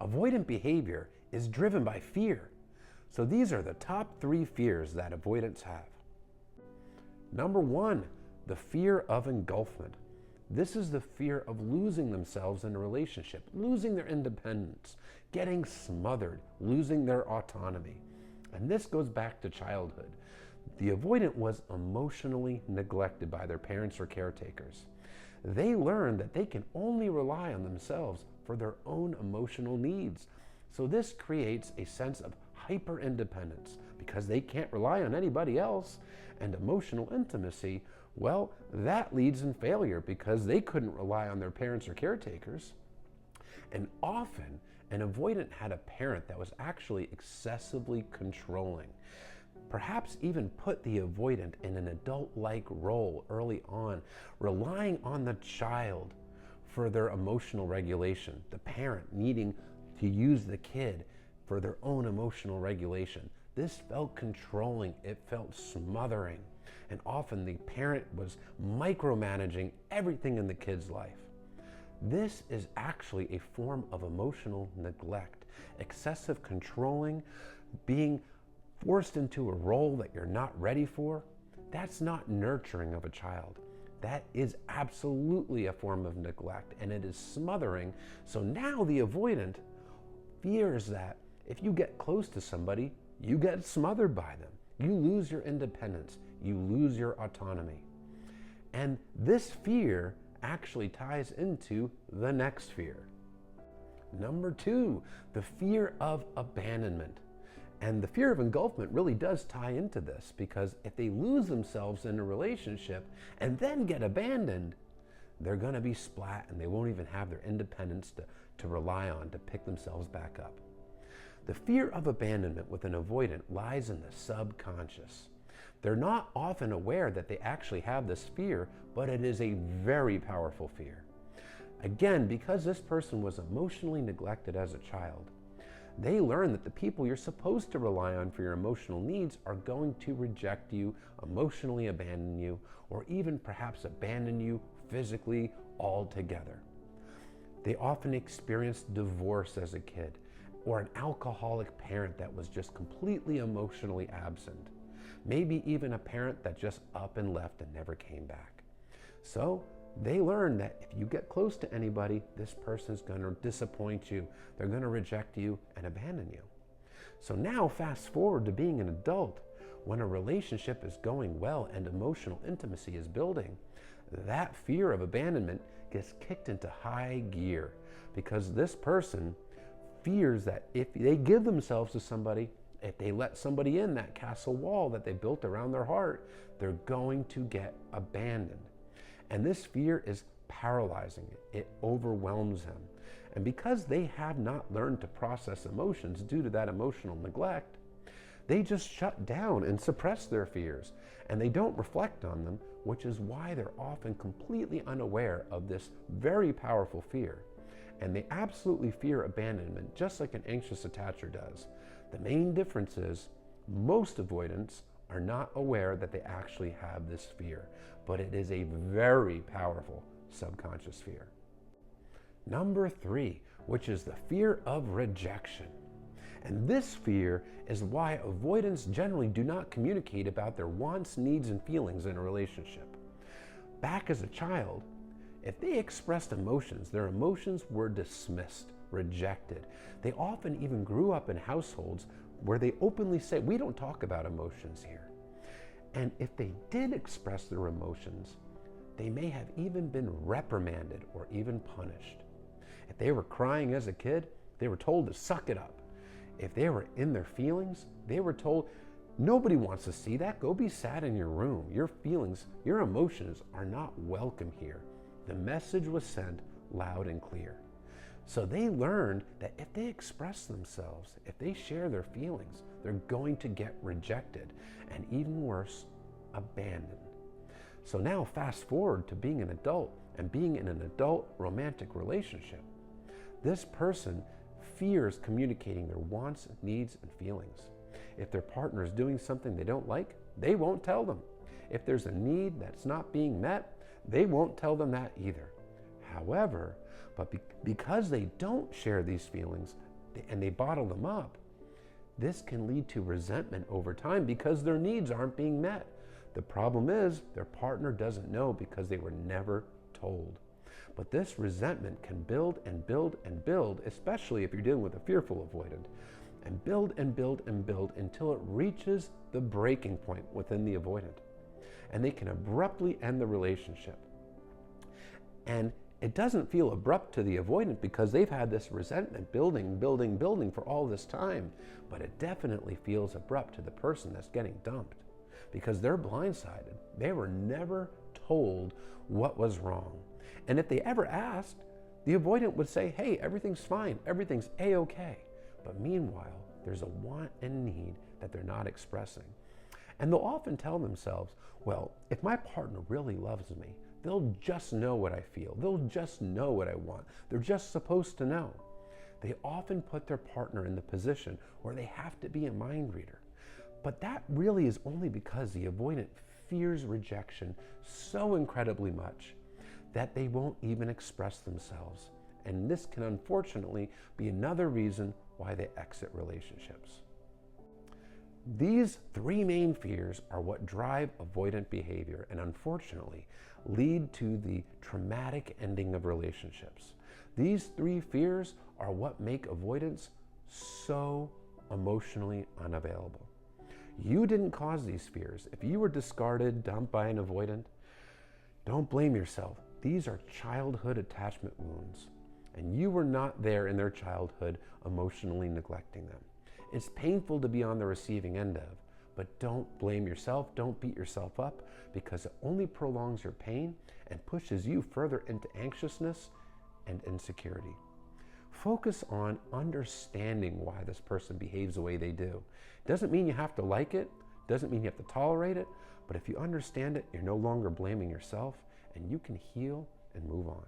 Avoidant behavior is driven by fear. So these are the top 3 fears that avoidants have. Number 1, the fear of engulfment. This is the fear of losing themselves in a relationship, losing their independence, getting smothered, losing their autonomy. And this goes back to childhood. The avoidant was emotionally neglected by their parents or caretakers. They learned that they can only rely on themselves for their own emotional needs. So this creates a sense of hyper-independence because they can't rely on anybody else. And emotional intimacy, well, that leads in failure because they couldn't rely on their parents or caretakers. And often, an avoidant had a parent that was actually excessively controlling. Perhaps even put the avoidant in an adult-like role early on, relying on the child for their emotional regulation, the parent needing to use the kid for their own emotional regulation. This felt controlling, it felt smothering, and often the parent was micromanaging everything in the kid's life. This is actually a form of emotional neglect, excessive controlling, being forced into a role that you're not ready for. That's not nurturing of a child. That is absolutely a form of neglect, and it is smothering. So now the avoidant fears that if you get close to somebody, you get smothered by them. You lose your independence. You lose your autonomy. And this fear actually ties into the next fear. Number 2, the fear of abandonment. And the fear of engulfment really does tie into this because if they lose themselves in a relationship and then get abandoned, they're going to be splat and they won't even have their independence to rely on to pick themselves back up. The fear of abandonment with an avoidant lies in the subconscious. They're not often aware that they actually have this fear, but it is a very powerful fear. Again, because this person was emotionally neglected as a child, they learn that the people you're supposed to rely on for your emotional needs are going to reject you, emotionally abandon you, or even perhaps abandon you physically altogether. They often experienced divorce as a kid, or an alcoholic parent that was just completely emotionally absent. Maybe even a parent that just up and left and never came back. So they learn that if you get close to anybody, this person's going to disappoint you. They're going to reject you and abandon you. So now fast forward to being an adult. When a relationship is going well and emotional intimacy is building, that fear of abandonment gets kicked into high gear because this person fears that if they give themselves to somebody, if they let somebody in that castle wall that they built around their heart, they're going to get abandoned. And this fear is paralyzing. It overwhelms them. And because they have not learned to process emotions due to that emotional neglect, they just shut down and suppress their fears. And they don't reflect on them, which is why they're often completely unaware of this very powerful fear. And they absolutely fear abandonment, just like an anxious attacher does. The main difference is most avoidants are not aware that they actually have this fear, but it is a very powerful subconscious fear. Number 3, which is the fear of rejection. And this fear is why avoidants generally do not communicate about their wants, needs, and feelings in a relationship. Back as a child, if they expressed emotions, their emotions were dismissed, rejected. They often even grew up in households where they openly say, we don't talk about emotions here. And if they did express their emotions, they may have even been reprimanded or even punished. If they were crying as a kid, they were told to suck it up. If they were in their feelings, they were told, nobody wants to see that. Go be sad in your room. Your feelings, your emotions are not welcome here. The message was sent loud and clear. So they learned that if they express themselves, if they share their feelings, they're going to get rejected and even worse, abandoned. So now fast forward to being an adult and being in an adult romantic relationship. This person fears communicating their wants, needs, and feelings. If their partner is doing something they don't like, they won't tell them. If there's a need that's not being met, they won't tell them that either. However, because they don't share these feelings, and they bottle them up, this can lead to resentment over time because their needs aren't being met. The problem is their partner doesn't know because they were never told. But this resentment can build and build and build, especially if you're dealing with a fearful avoidant, and build and build and build until it reaches the breaking point within the avoidant. And they can abruptly end the relationship. And it doesn't feel abrupt to the avoidant because they've had this resentment building for all this time, but it definitely feels abrupt to the person that's getting dumped because they're blindsided. They were never told what was wrong. And if they ever asked, the avoidant would say, hey, everything's fine, everything's A-okay. But meanwhile, there's a want and need that they're not expressing. And they'll often tell themselves, well, if my partner really loves me, they'll just know what I feel. They'll just know what I want. They're just supposed to know. They often put their partner in the position where they have to be a mind reader. But that really is only because the avoidant fears rejection so incredibly much that they won't even express themselves. And this can unfortunately be another reason why they exit relationships. These three main fears are what drive avoidant behavior and unfortunately lead to the traumatic ending of relationships. These three fears are what make avoidance so emotionally unavailable. You didn't cause these fears. If you were discarded, dumped by an avoidant, don't blame yourself. These are childhood attachment wounds, and you were not there in their childhood emotionally neglecting them. It's painful to be on the receiving end of, but don't blame yourself, don't beat yourself up, because it only prolongs your pain and pushes you further into anxiousness and insecurity. Focus on understanding why this person behaves the way they do. Doesn't mean you have to like it, doesn't mean you have to tolerate it, but if you understand it, you're no longer blaming yourself, and you can heal and move on.